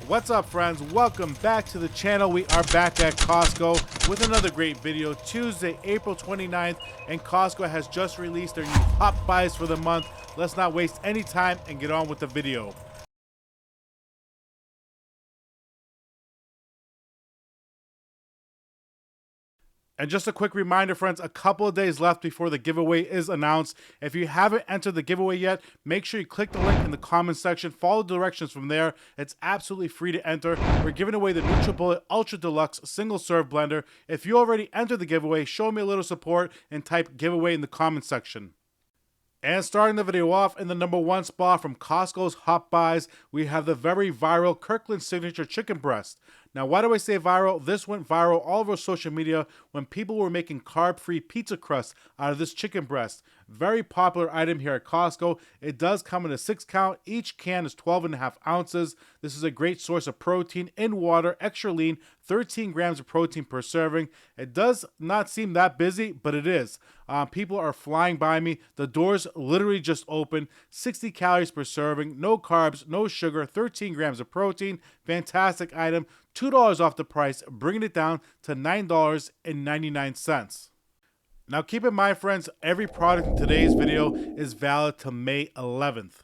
What's up, friends? Welcome back to the channel. We are back at Costco with another great video. Tuesday, April 29th, and Costco has just released their new Hot Buys for the month. Let's not waste any time and get on with the video. And just a quick reminder, friends, a couple of days left before the giveaway is announced. If you haven't entered the giveaway yet, make sure you click the link in the comment section. Follow the directions from there. It's absolutely free to enter. We're giving away the NutriBullet Ultra Deluxe Single Serve Blender. If you already entered the giveaway, show me a little support and type giveaway in the comment section. And starting the video off in the #1 spot from Costco's Hot Buys, we have the very viral Kirkland Signature Chicken Breast. Now, why do I say viral? This went viral all over social media when people were making carb-free pizza crust out of this chicken breast. Very popular item here at Costco. It does come in a 6-count. Each can is 12.5 ounces. This is a great source of protein in water, extra lean, 13 grams of protein per serving. It does not seem that busy, but it is. People are flying by me. The doors literally just open. 60 calories per serving, no carbs, no sugar, 13 grams of protein. Fantastic item. $2 off the price, bringing it down to $9.99. Now keep in mind, friends, every product in today's video is valid to May 11th.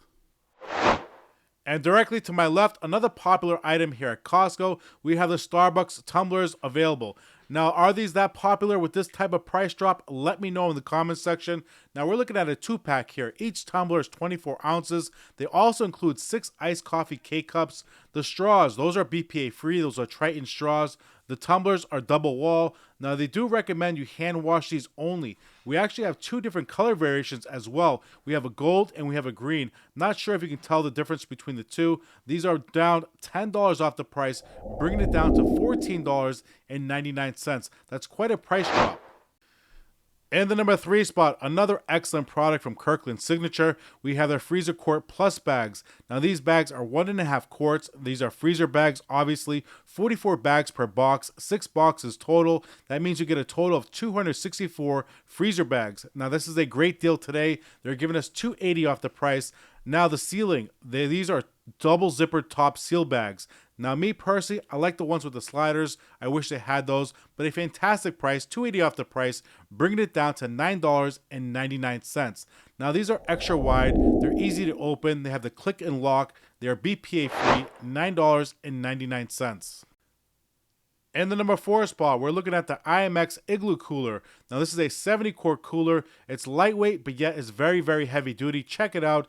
And directly to my left, another popular item here at Costco, we have the Starbucks tumblers available. Now, are these that popular with this type of price drop? Let me know in the comments section. Now, we're looking at a 2-pack here. Each tumbler is 24 ounces. They also include 6 iced coffee K-cups. The straws, those are BPA free. Those are Triton straws. The tumblers are double wall. Now, they do recommend you hand wash these only. We actually have 2 different color variations as well. We have a gold and we have a green. Not sure if you can tell the difference between the two. These are down $10 off the price, bringing it down to $14.99. That's quite a price drop. In the #3 spot, another excellent product from Kirkland Signature. We have their Freezer Quart Plus bags. Now, these bags are 1.5 quarts. These are freezer bags, obviously. 44 bags per box, 6 boxes total. That means you get a total of 264 freezer bags. Now, this is a great deal today. They're giving us $2.80 off the price. Now, the sealing, these are double zipper top seal bags. Now, me personally, I like the ones with the sliders. I wish they had those, but a fantastic price, $2.80 off the price, bringing it down to $9.99. Now, these are extra wide. They're easy to open. They have the click and lock. They are BPA free, $9.99. In the #4 spot, we're looking at the IMX Igloo Cooler. Now, this is a 70-quart cooler. It's lightweight, but yet it's very, very heavy duty. Check it out.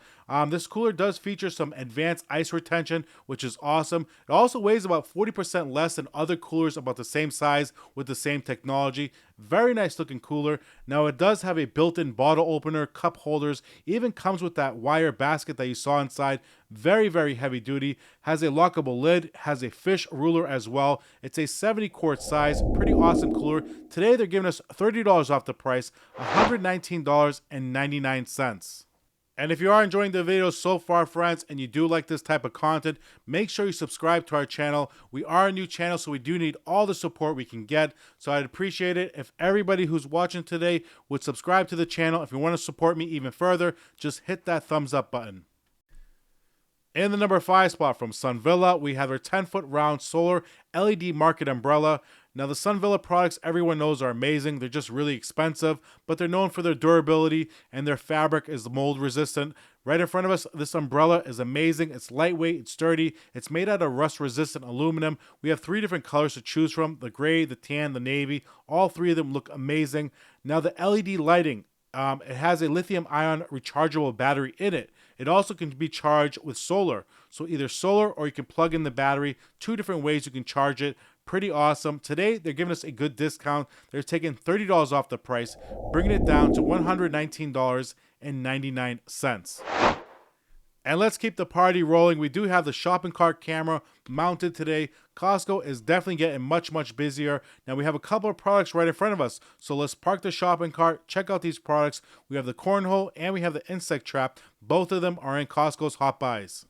This cooler does feature some advanced ice retention, which is awesome. It also weighs about 40% less than other coolers about the same size with the same technology. Very nice looking cooler. Now, it does have a built-in bottle opener, cup holders, even comes with that wire basket that you saw inside. Very, very heavy duty. Has a lockable lid, has a fish ruler as well. It's a 70-quart size, pretty awesome cooler. Today, they're giving us $30 off the price, $119.99. And if you are enjoying the videos so far, friends, and you do like this type of content, make sure you subscribe to our channel. We are a new channel, so we do need all the support we can get. So I'd appreciate it if everybody who's watching today would subscribe to the channel. If you want to support me even further, just hit that thumbs up button. In the #5 spot from Sunvilla, we have our 10-foot round solar LED market umbrella. Now, the Sunvilla products everyone knows are amazing. They're just really expensive, but they're known for their durability, and their fabric is mold resistant. Right in front of us, this umbrella is amazing. It's lightweight, it's sturdy, it's made out of rust resistant aluminum. We have 3 different colors to choose from: the gray, the tan, the navy. All 3 of them look amazing. Now, the LED lighting, it has a lithium-ion rechargeable battery in it. It also can be charged with solar. So either solar or you can plug in the battery. 2 different ways you can charge it. Pretty awesome. Today, they're giving us a good discount. They're taking $30 off the price, bringing it down to $119.99. And let's keep the party rolling. We do have the shopping cart camera mounted today. Costco is definitely getting much, much busier. Now, we have a couple of products right in front of us. So let's park the shopping cart, check out these products. We have the cornhole and we have the insect trap. Both of them are in Costco's Hot Buys.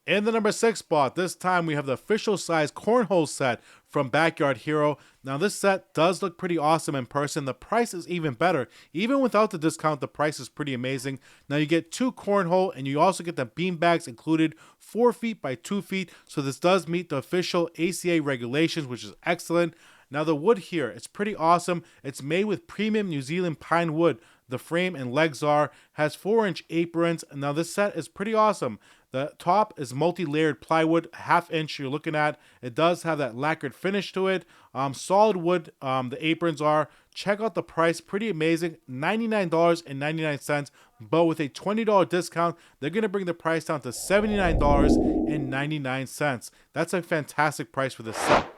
In the number 6 spot, this time we have the official size cornhole set from Backyard Hero. Now this set does look pretty awesome in person. The price is even better. Even without the discount, the price is pretty amazing. Now you get 2 cornhole and you also get the bean bags included, 4 feet by 2 feet. So this does meet the official ACA regulations, which is excellent. Now the wood here, it's pretty awesome. It's made with premium New Zealand pine wood. The frame and legs has 4-inch aprons. Now this set is pretty awesome. The top is multi-layered plywood, 1/2 inch you're looking at. It does have that lacquered finish to it. Solid wood, the aprons are. Check out the price, pretty amazing, $99.99. But with a $20 discount, they're going to bring the price down to $79.99. That's a fantastic price for this set.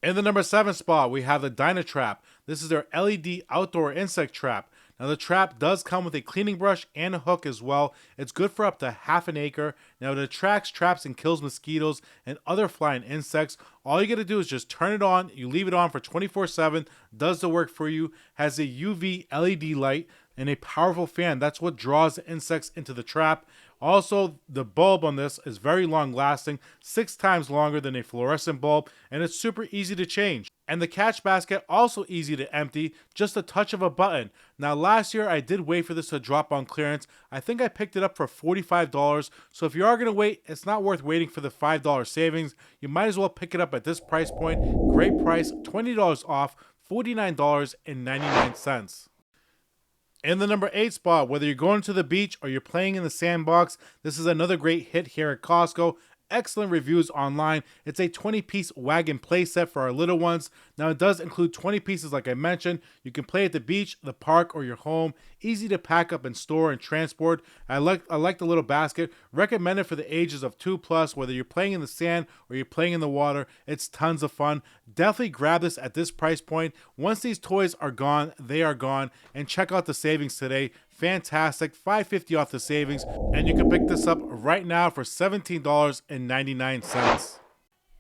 In the number 7 spot, we have the Dynatrap. This is their LED outdoor insect trap. Now the trap does come with a cleaning brush and a hook as well. It's good for up to 1/2 acre. Now it attracts, traps, and kills mosquitoes and other flying insects. All you gotta do is just turn it on. You leave it on for 24/7. Does the work for you. Has a UV LED light and a powerful fan. That's what draws the insects into the trap. Also, the bulb on this is very long lasting, 6 times longer than a fluorescent bulb, and it's super easy to change. And the catch basket also easy to empty, just a touch of a button. Now last year I did wait for this to drop on clearance. I think I picked it up for $45. So if you are going to wait, it's not worth waiting for the $5 savings. You might as well pick it up at this price point. Great price, $20 off, $49.99. In the number 8 spot, whether you're going to the beach or you're playing in the sandbox, this is another great hit here at Costco. Excellent reviews online. It's a 20-piece wagon play set for our little ones. Now it does include 20 pieces like I mentioned. You can play at the beach, the park, or your home. Easy to pack up and store and transport. I like the little basket. Recommended for the ages of 2+, whether you're playing in the sand or you're playing in the water. It's tons of fun. Definitely grab this at this price point. Once these toys are gone, they are gone. And check out the savings today. Fantastic, $5.50 off the savings, and you can pick this up right now for $17.99.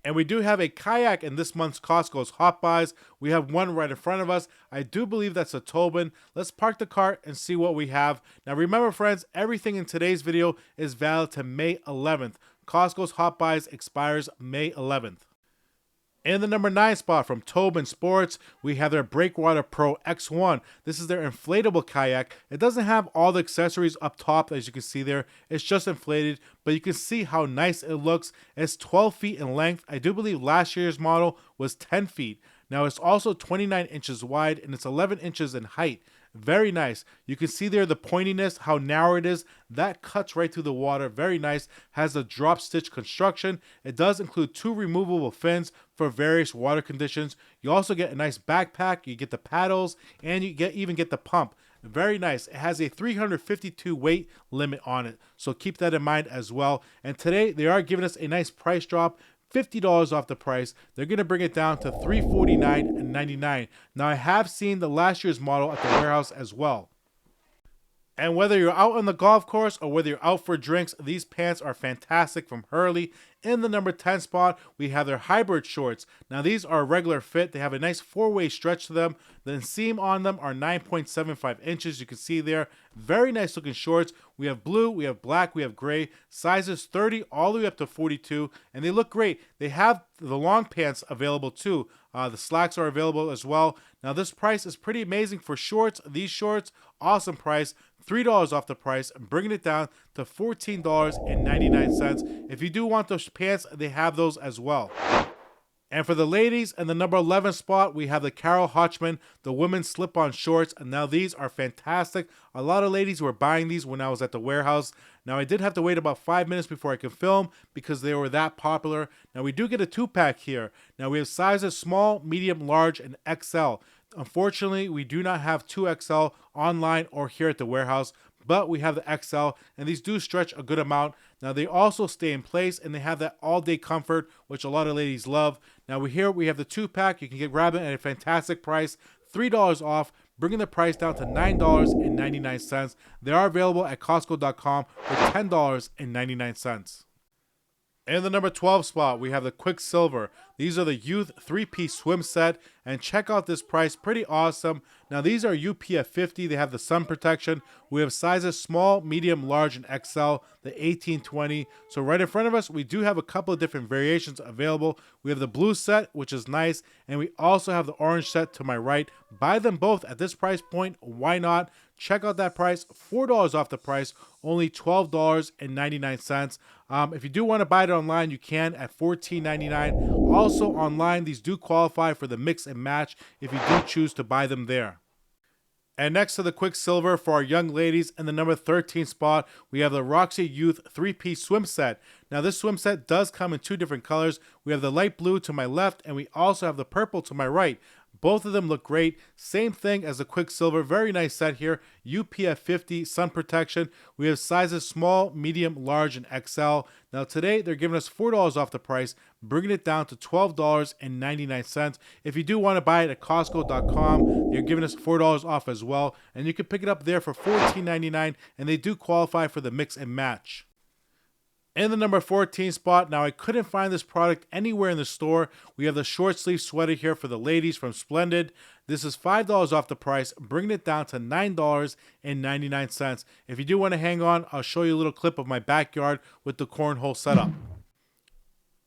And we do have a kayak in this month's Costco's Hot Buys. We have one right in front of us. I do believe that's a Tobin. Let's park the cart and see what we have. Now remember friends, everything in today's video is valid to May 11th. Costco's Hot Buys expires May 11th. In the number 9 spot from Tobin Sports, we have their Breakwater Pro X1. This is their inflatable kayak. It doesn't have all the accessories up top as you can see there. It's just inflated, but you can see how nice it looks. It's 12 feet in length. I do believe last year's model was 10 feet. Now it's also 29 inches wide and it's 11 inches in height. Very nice. You can see there the pointiness, how narrow it is. That cuts right through the water. Very nice. Has a drop stitch construction. It does include 2 removable fins for various water conditions. You also get a nice backpack. You get the paddles and you even get the pump. Very nice. It has a 352 weight limit on it. So keep that in mind as well. And today they are giving us a nice price drop. $50 off the price. They're going to bring it down to $349.99. Now I have seen the last year's model at the warehouse as well. And whether you're out on the golf course or whether you're out for drinks, these pants are fantastic from Hurley. In the number 10 spot, we have their hybrid shorts. Now these are a regular fit. They have a nice 4-way stretch to them. The inseam on them are 9.75 inches. You can see there. Very nice looking shorts. We have blue, we have black, we have gray. Sizes 30 all the way up to 42. And they look great. They have the long pants available too. The slacks are available as well. Now this price is pretty amazing for shorts. These shorts, awesome price. $3 off the price, bringing it down to $14.99. If you do want those pants, they have those as well. And for the ladies, in the number 11 spot, we have the Carol Hodgman, the women's slip-on shorts. And now these are fantastic. A lot of ladies were buying these when I was at the warehouse. Now I did have to wait about 5 minutes before I could film because they were that popular. Now we do get a 2-pack here. Now we have sizes small, medium, large, and XL. Unfortunately, we do not have 2XL online or here at the warehouse, but we have the XL, and these do stretch a good amount. Now they also stay in place, and they have that all-day comfort, which a lot of ladies love. Now we have the 2-pack. You can grab it at a fantastic price, $3 off, bringing the price down to $9.99. They are available at Costco.com for $10.99. In the number 12 spot, we have the Quicksilver. These are the youth 3-piece swim set, and check out this price, pretty awesome. Now these are UPF 50, they have the sun protection. We have sizes small, medium, large, and XL, the 18-20. So right in front of us, we do have a couple of different variations available. We have the blue set, which is nice, and we also have the orange set to my right. Buy them both at this price point, why not? Check out that price, $4 off the price, only $12.99. If you do want to buy it online, you can at $14.99. Also online, these do qualify for the mix and match if you do choose to buy them there. And next to the Quicksilver for our young ladies, in the number 13 spot, we have the Roxy Youth 3-piece swim set. Now this swim set does come in two different colors. We have the light blue to my left, and we also have the purple to my right. Both of them look great. Same thing as the Quicksilver. Very nice set here. UPF 50 sun protection. We have sizes small, medium, large, and XL. Now today they're giving us $4 off the price, bringing it down to $12.99. If you do want to buy it at Costco.com, they're giving us $4 off as well. And you can pick it up there for $14.99, and they do qualify for the mix and match. In the number 14 spot, now I couldn't find this product anywhere in the store. We have the short sleeve sweater here for the ladies from Splendid. This is $5 off the price, bringing it down to $9.99. If you do want to hang on, I'll show you a little clip of my backyard with the cornhole setup.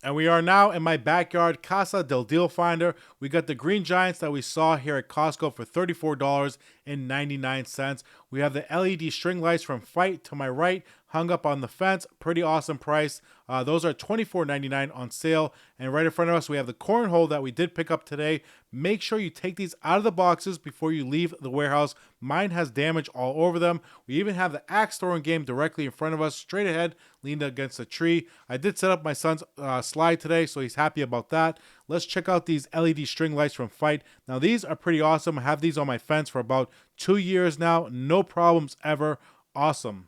And we are now in my backyard Casa del Deal Finder. We got the green giants that we saw here at Costco for $34.99. We have the LED string lights from Fight to my right, hung up on the fence. Pretty awesome price. Those are $24.99 on sale. And right in front of us, we have the cornhole that we did pick up today. Make sure you take these out of the boxes before you leave the warehouse. Mine has damage all over them. We even have the axe throwing game directly in front of us, straight ahead, leaned against a tree. I did set up my son's slide today, so he's happy about that. Let's check out these LED string lights from Fight. Now, these are pretty awesome. I have these on my fence for about 2 years now. No problems ever. Awesome.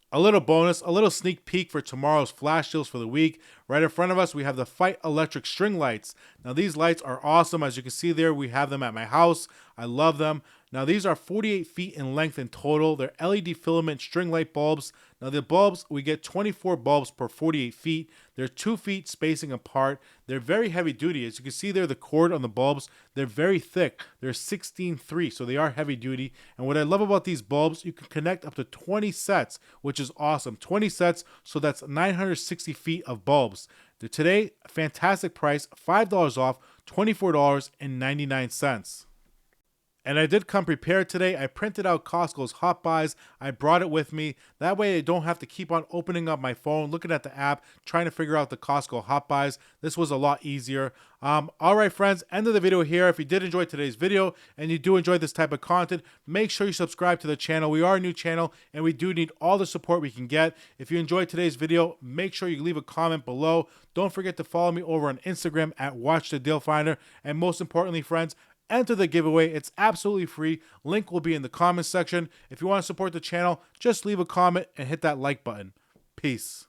A little bonus, a little sneak peek for tomorrow's flash deals for the week. Right in front of us, we have the Fight electric string lights. Now, these lights are awesome. As you can see there, we have them at my house. I love them. Now, these are 48 feet in length in total. They're LED filament string light bulbs. Now, the bulbs, we get 24 bulbs per 48 feet. They're 2 feet spacing apart. They're very heavy duty. As you can see there, the cord on the bulbs, they're very thick. They're 16.3, so they are heavy duty. And what I love about these bulbs, you can connect up to 20 sets, which is awesome. 20 sets, so that's 960 feet of bulbs. Today, fantastic price, $5 off, $24.99. And I did come prepared today. I printed out Costco's Hot Buys. I brought it with me. That way I don't have to keep on opening up my phone, looking at the app, trying to figure out the Costco Hot Buys. This was a lot easier. All right, friends, end of the video here. If you did enjoy today's video and you do enjoy this type of content, make sure you subscribe to the channel. We are a new channel and we do need all the support we can get. If you enjoyed today's video, make sure you leave a comment below. Don't forget to follow me over on Instagram at Watch the Deal Finder. And most importantly, friends, enter the giveaway. It's absolutely free. Link will be in the comments section. If you want to support the channel, just leave a comment and hit that like button. Peace.